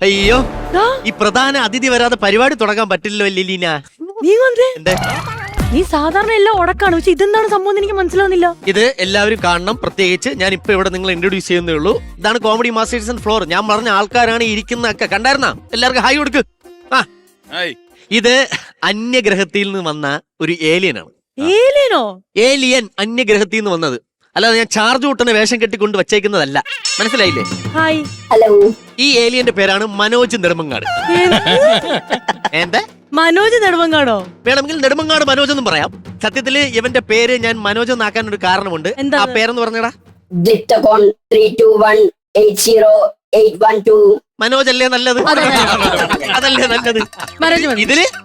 അയ്യോ ഈ പ്രധാന അതിഥി വരാതെ പരിപാടി തുടങ്ങാൻ പറ്റില്ലല്ലോ ലീന. നീ സാധാരണ എല്ലാം ഉടക്കാണ്, പക്ഷെ ഇതെന്താണ് സംഭവം എനിക്ക് മനസ്സിലാവുന്നില്ല. ഇത് എല്ലാവരും കാണണം. പ്രത്യേകിച്ച് ഞാൻ ഇപ്പൊ ഇവിടെ നിങ്ങൾ ഇൻട്രൊഡ്യൂസ് ചെയ്യുന്നേ ഉള്ളൂ. ഇതാണ് കോമഡി മാസ്റ്റേഴ്സ് ആൻഡ് ഫ്ലോർ. ഞാൻ പറഞ്ഞ ആൾക്കാരാണ് ഇരിക്കുന്നതൊക്കെ. കണ്ടായിരുന്ന എല്ലാവർക്കും ഹായ് കൊടുക്ക്. ഇത് അന്യഗ്രഹത്തിൽ നിന്ന് വന്ന ഒരു ഏലിയനാണ്. ഏലിയൻ അന്യഗ്രഹത്തിൽ നിന്ന് വന്നത്, അല്ലാതെ ഞാൻ ചാർജ് കൂട്ടുന്ന വേഷം കെട്ടിക്കൊണ്ട് വച്ചേക്കുന്നതല്ല. മനസ്സിലായില്ലേ? ഹായ്. ഹലോ. ഈ ഏലിയന്റെ പേരാണ് മനോജ് നെടുമങ്ങാട്. എന്താ മനോജ് നെടുമങ്ങാടോ? വേണമെങ്കിൽ നെടുമങ്ങാട് മനോജ് എന്നും പറയാം. സത്യത്തില് ഇവന്റെ പേര് ഞാൻ മനോജ് എന്നാക്കാൻ ഒരു കാരണമുണ്ട്. ആ പേരെന്ന് പറഞ്ഞടാ. മനോജ് അല്ലേ നല്ലത്? അതല്ലേ നല്ലത്?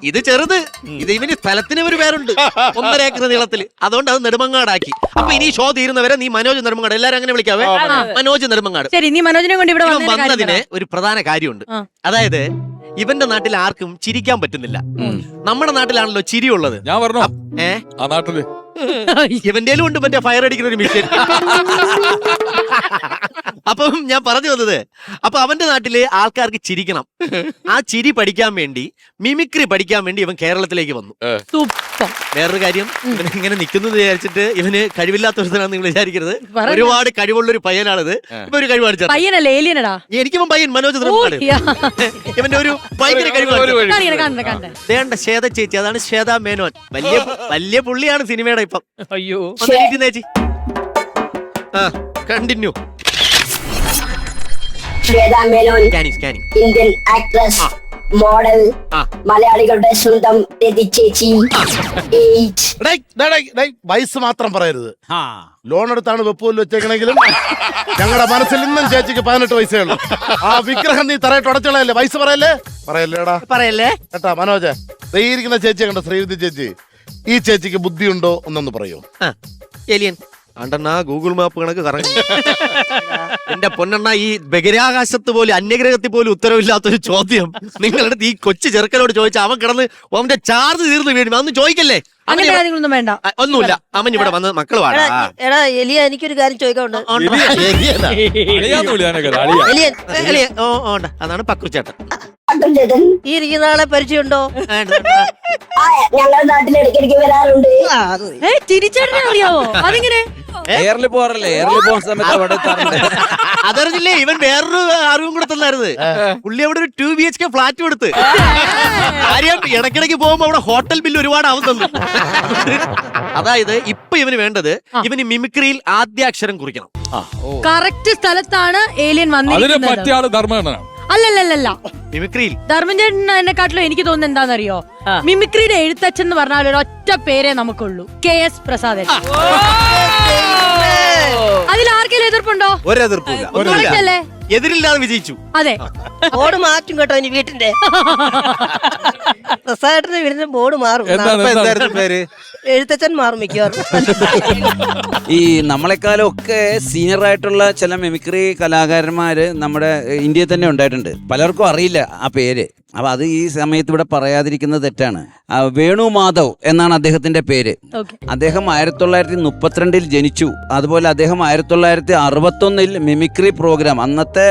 ഇത് ചെറുത്. ഇത് ഇവന് സ്ഥലത്തിന് ഒരു പേരുണ്ട്, 1.5 ഏക്കർ നീളത്തില്. അതുകൊണ്ട് അത് നെടുമങ്ങാടാക്കി. അപ്പൊ ഇനി ഷോ തീരുന്നവരെ നീ മനോജ് നെടുമങ്ങാട് എല്ലാരും അങ്ങനെ വിളിക്കാവേ. മനോജ് നെടുമങ്ങാട്. വന്നതിന് ഒരു പ്രധാന കാര്യമുണ്ട്. അതായത് ഇവന്റെ നാട്ടിൽ ആർക്കും ചിരിക്കാൻ പറ്റുന്നില്ല. നമ്മുടെ നാട്ടിലാണല്ലോ ചിരിയുള്ളത്. ഞാൻ പറഞ്ഞു ആ നാട്ടില് ഇവന്റെ ഉണ്ട് മറ്റേ ഫയർ അടിക്കുന്ന ഒരു മിഷൻ. അപ്പം ഞാൻ പറഞ്ഞു വന്നത്, അപ്പൊ അവന്റെ നാട്ടില് ആൾക്കാർക്ക് ചിരിക്കണം. ആ ചിരി പഠിക്കാൻ വേണ്ടി, മിമിക്രി പഠിക്കാൻ വേണ്ടി ഇവൻ കേരളത്തിലേക്ക് വന്നു. വേറൊരു കാര്യം, ഇവൻ ഇങ്ങനെ നിൽക്കുന്നത് വിചാരിച്ചിട്ട് ഇവന് കഴിവില്ലാത്ത ഒരുത്തനാണെന്ന് നിങ്ങൾ വിചാരിക്കരുത്. ഒരുപാട് കഴിവുള്ള ഒരു പയ്യനാണിത്. ഇപ്പൊ ഒരു കഴിവ് കാണിച്ചത് എനിക്കിവൻ പയ്യൻ മനോജ് നെടുമങ്ങാട്. ഇവന്റെ ഒരു ഭയങ്കര കഴിവ്. ശ്വേത ചേച്ചി, അതാണ് ശ്വേത മേനോൻ. വലിയ പുള്ളിയാണ് സിനിമയുടെ ഇപ്പം. അയ്യോ ചേച്ചി continue. Shweta Menon, Indian actress, model, മലയാളികളുടെ സ്വന്തം രതി ചേച്ചി. വയസ്സ് മാത്രം പറയരുത്. ലോൺ എടുത്താണ് വെപ്പൂല് വെച്ചേക്കണെങ്കിലും ഞങ്ങളുടെ മനസ്സിൽ നിന്നും ചേച്ചിക്ക് 18 വയസ്സേ ഉള്ളൂ. ആ വിഗ്രഹം നീ തറയിട്ട് ഉടച്ചുകളയല്ലേ. വയസ്സ് പറയല്ലേ കേട്ടാ മനോജ്. ഇരിക്കുന്ന ചേച്ചി കണ്ട ശ്രീവിദ്യ ചേച്ചി, ഈ ചേച്ചിക്ക് ബുദ്ധിയുണ്ടോ എന്നൊന്ന് പറയൂ. ഏലിയൻ അണ്ടെണ്ണ ഗൂഗിൾ മാപ്പ് കണക്ക് കറങ്ങി. എന്റെ പൊന്നെണ്ണ, ഈ ബഹിരാകാശത്ത് പോലും അന്യഗ്രഹത്തിൽ പോലും ഉത്തരവില്ലാത്തൊരു ചോദ്യം നിങ്ങളടുത്ത് ഈ കൊച്ചു ചെറുക്കനോട് ചോദിച്ചാൽ അവൻ കിടന്ന് അവന്റെ ചാർജ് തീർന്ന് വീഴും. അതൊന്നും ചോദിക്കല്ലേ. വേണ്ട, ഒന്നുമില്ല. അവൻ ഇവിടെ വന്ന് മക്കൾ വാടാ. എടാ എലിയ, എനിക്കൊരു കാര്യം ചോദിക്കാനുണ്ട്. അതാണ് പക്രുച്ചേട്ടൻ. ഈ ഇരിക്കുന്ന ആളെ പരിചയമുണ്ടോ? ഞങ്ങളുടെ നാട്ടിൽ ഇടയ്ക്കിടയ്ക്ക് വരാറുണ്ട്. തിരിച്ചേട്ടനെ അറിയാവോ? അതിങ്ങനെ എയറിൽ പോകാറല്ലേ? എയറിൽ പോകുന്ന സമയത്ത് അവിടെ അതറിഞ്ഞില്ലേ? ഇവൻ വേറൊരു അറിവും കൂടെ തന്നായിരുന്നു. പുള്ളി അവിടെ ഒരു 2 BHK ഫ്ലാറ്റ് കൊടുത്ത് കാര്യം ഇടയ്ക്കിടയ്ക്ക് പോകുമ്പോ അവിടെ ഹോട്ടൽ ബില്ല് ഒരുപാട് ആവും തന്നു. അതായത് ഇപ്പൊ ഇവന് വേണ്ടത്, ഇവന് മിമിക്രിയിൽ ആദ്യാക്ഷരം കുറിക്കണം. കറക്റ്റ് സ്ഥലത്താണ് ഏലിയൻ വന്നിരിക്കുന്നത്. അല്ലല്ല, മിമിക്രിയിൽ ധർമ്മചേട്ടൻ എന്നെക്കാട്ടിലും എനിക്ക് തോന്നുന്നത് എന്താണെന്നറിയോ? മിമിക്രിയുടെ എഴുത്തച്ഛൻ എന്ന് പറഞ്ഞാൽ ഒരു ഒറ്റ പേരേ നമുക്കുള്ളൂ, KS പ്രസാദൻ. അതിൽ ആർക്കെങ്കിലും എതിർപ്പുണ്ടോ? ഒരെതിർപ്പില്ല, എതിരില്ലാതെ വിജയിച്ചു. അതെ, ബോർഡ് മാറ്റും കേട്ടോ ഇനി വീട്ടിന്റെ. പ്രസാദന്റെ വീടിന്റെ ബോർഡ് മാറും. പേര് എഴുത്തച്ഛൻ മാറും മിക്കവാറും. ഈ നമ്മളെക്കാളും ഒക്കെ സീനിയർ ആയിട്ടുള്ള ചില മിമിക്രി കലാകാരന്മാര് നമ്മുടെ ഇന്ത്യയിൽ തന്നെ ഉണ്ടായിട്ടുണ്ട്. പലർക്കും അറിയില്ല ആ പേര്. അപ്പൊ അത് ഈ സമയത്ത് ഇവിടെ പറയാതിരിക്കുന്നത് തെറ്റാണ്. വേണു മാധവ് എന്നാണ് അദ്ദേഹത്തിന്റെ പേര്. അദ്ദേഹം 1932 ജനിച്ചു. അതുപോലെ അദ്ദേഹം 1961 മിമിക്രി പ്രോഗ്രാം, അന്നത്തെ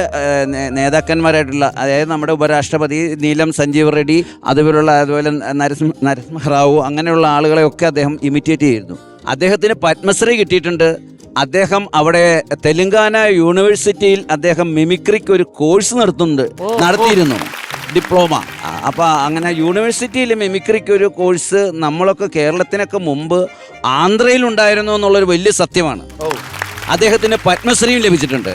നേതാക്കന്മാരായിട്ടുള്ള, അതായത് നമ്മുടെ ഉപരാഷ്ട്രപതി നീലം സഞ്ജീവ് റെഡ്ഡി, അതുപോലെ നരസിംഹറാവു, അങ്ങനെയുള്ള ആളുകളെയൊക്കെ അദ്ദേഹം ഇമിറ്റേറ്റ് ചെയ്തിരുന്നു. അദ്ദേഹത്തിന് പത്മശ്രീ കിട്ടിയിട്ടുണ്ട്. അദ്ദേഹം അവിടെ തെലങ്കാന യൂണിവേഴ്സിറ്റിയിൽ അദ്ദേഹം മിമിക്രിക്ക് ഒരു കോഴ്സ് നടത്തിയിരുന്നു, ഡിപ്ലോമ. അപ്പൊ അങ്ങനെ യൂണിവേഴ്സിറ്റിയിൽ മിമിക്രിക്ക് ഒരു കോഴ്സ് നമ്മളൊക്കെ കേരളത്തിനൊക്കെ മുമ്പ് ആന്ധ്രയിൽ ഉണ്ടായിരുന്നു എന്നുള്ളൊരു വലിയ സത്യമാണ്. അദ്ദേഹത്തിന് പത്മശ്രീയും ലഭിച്ചിട്ടുണ്ട്.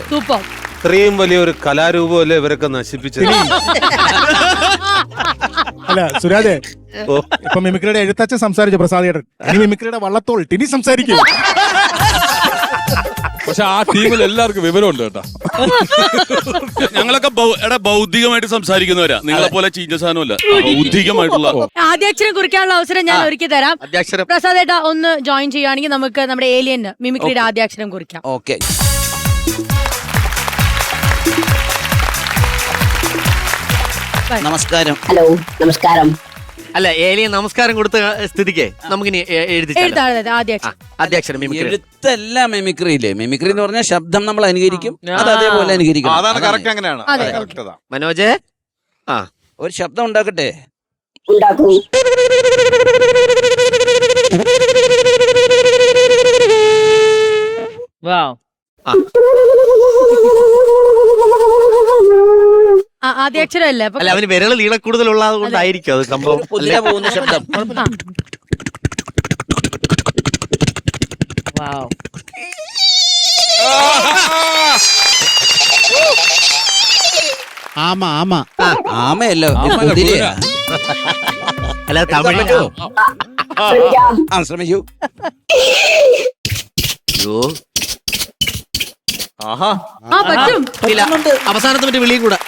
ഇത്രയും വലിയൊരു കലാരൂപമല്ലേ ഇവരൊക്കെ നശിപ്പിച്ചത്. അല്ല സുരാജേ, ഇപ്പൊ മിമിക്രിയുടെ എഴുത്തച്ഛൻ സംസാരിച്ചു പ്രസാദേട്ടൻ. ഇനി മിമിക്രിയുടെ വള്ളത്തോൾ ടിനി സംസാരിക്കും. പക്ഷെ ആ ടീമിൽ എല്ലാവർക്കും വിവരമുണ്ട് കേട്ടോ. ഞങ്ങളൊക്കെ ബൗദ്ധികമായിട്ട് സംസാരിക്കുന്നവരാ. നിങ്ങളെ പോലെ ചീഞ്ഞ സാധനമല്ല, ബൗദ്ധികമായിട്ടുള്ള. ആദ്യാക്ഷരം കുറിക്കാനുള്ള അവസരം ഞാൻ ഒരുക്കി തരാം. പ്രസാദേട്ടാ ഒന്ന് ജോയിൻ ചെയ്യുകയാണെങ്കിൽ നമുക്ക് നമ്മുടെ ഏലിയൻ മിമിക്രിയുടെ ആദ്യാക്ഷരം കുറിക്കാം. ഓക്കെ. നമസ്കാരം. ഹലോ, നമസ്കാരം. അല്ല, ഏലിയൻ നമസ്കാരം കൊടുത്ത സ്ഥിതിക്ക് നമുക്കിനി ആദ്യാക്ഷരം. എഴുത്തല്ല മിമിക്രിയില്ലേ? മിമിക്രി എന്ന് പറഞ്ഞാൽ ശബ്ദം നമ്മൾ അനുകരിക്കും, അത് അതേപോലെ അനുകരിക്കും. അതാണ് കറക്റ്റ്. അങ്ങനെയാണ് മനോജ്, ആ ഒരു ശബ്ദം ഉണ്ടാക്കട്ടെ. ഉണ്ടാക്കും. ആദ്യാക്ഷരമല്ലേ അപ്പൊ അല്ല അവന് വിരൽ നീള കൂടുതലുള്ളത് കൊണ്ടായിരിക്കും അത് സംഭവം. ഒരു കുതിര പോകുന്ന ശബ്ദം. ആമയല്ലോ, കുതിരയാ. അല്ല തമിഴ്. ശ്രമിക്കാം. ശ്രമിക്കൂ. അയ്യോ പറ്റും. ഇല്ല, അവസാനത്തെ മറ്റേ വിളിയും കൂടെ.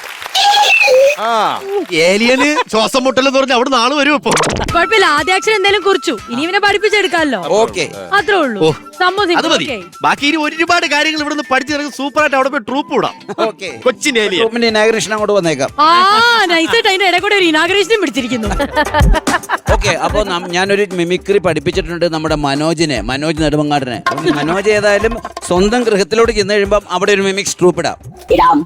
ഏലിയന് ശ്വാസം മുട്ടലെന്ന് പറഞ്ഞ അവിടെ നാളെ വരും. ഇപ്പൊ കുഴപ്പമില്ല, ആദ്യാക്ഷരം എന്തായാലും കുറിച്ചു. ഇനി ഇവനെ പഠിപ്പിച്ചെടുക്കാമല്ലോ. ഓക്കെ, അത്രേ ഉള്ളൂ. ഓ, സംഭവം അത് മതി. ബാക്കി ഇനി ഒരുപാട് കാര്യങ്ങൾ ഇവിടുന്ന് പഠിച്ചിറങ്ങി സൂപ്പറായിട്ട് അവിടെ പോയി ട്രൂപ്പ് വിടാം. ഓക്കെ. കൊച്ചിൻ ഏലിയൻ. ട്രൂപ്പിന്റെ ഇനാഗ്രേഷൻ അങ്ങോട്ട് വന്നേക്കാം. നൈസായിട്ട് അതിന്റെ ഇടയിൽ കൂടെ ഒരു ഇനാഗ്രേഷനും പിടിച്ചിരിക്കുന്നു. ഓക്കെ, അപ്പൊ ഞാനൊരു മിമിക്രി പഠിപ്പിച്ചിട്ടുണ്ട് നമ്മുടെ മനോജ് നെടുമങ്ങാടിനെ. മനോജ് ഏതായാലും സ്വന്തം ഗൃഹത്തിലോട്ട് ചെന്ന് കഴിയുമ്പോൾ അവിടെ ഒരു മിമിക്സ് ട്രൂപ്പ് ഇടാം. ഇടാം.